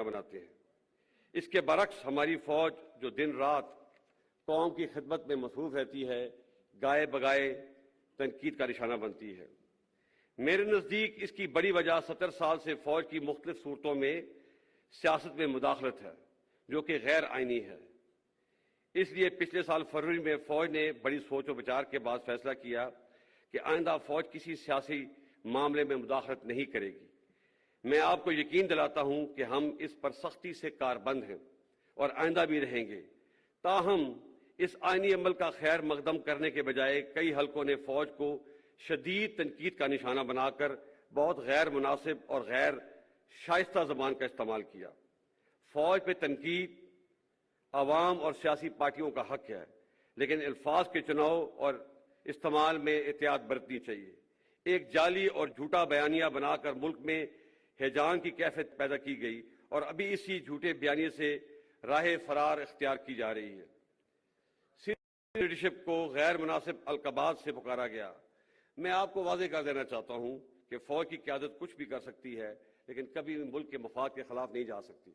بناتے ہیں۔ اس کے برعکس ہماری فوج جو دن رات قوم کی خدمت میں مصروف رہتی ہے، گائے بگائے تنقید کا نشانہ بنتی ہے۔ میرے نزدیک اس کی بڑی وجہ 70 سال سے فوج کی مختلف صورتوں میں سیاست میں مداخلت ہے، جو کہ غیر آئینی ہے۔ اس لیے پچھلے سال فروری میں فوج نے بڑی سوچ و بچار کے بعد فیصلہ کیا کہ آئندہ فوج کسی سیاسی معاملے میں مداخلت نہیں کرے گی۔ میں آپ کو یقین دلاتا ہوں کہ ہم اس پر سختی سے کاربند ہیں اور آئندہ بھی رہیں گے۔ تاہم اس آئینی عمل کا خیر مقدم کرنے کے بجائے کئی حلقوں نے فوج کو شدید تنقید کا نشانہ بنا کر بہت غیر مناسب اور غیر شائستہ زبان کا استعمال کیا۔ فوج پہ تنقید عوام اور سیاسی پارٹیوں کا حق ہے، لیکن الفاظ کے چناؤ اور استعمال میں احتیاط برتنی چاہیے۔ ایک جعلی اور جھوٹا بیانیہ بنا کر ملک میں ہیجان کی کیفیت پیدا کی گئی اور ابھی اسی جھوٹے بیانیے سے راہ فرار اختیار کی جا رہی ہے۔ سینئر لیڈرشپ کو غیر مناسب القابات سے پکارا گیا۔ میں آپ کو واضح کر دینا چاہتا ہوں کہ فوج کی قیادت کچھ بھی کر سکتی ہے، لیکن کبھی بھی ملک کے مفاد کے خلاف نہیں جا سکتی۔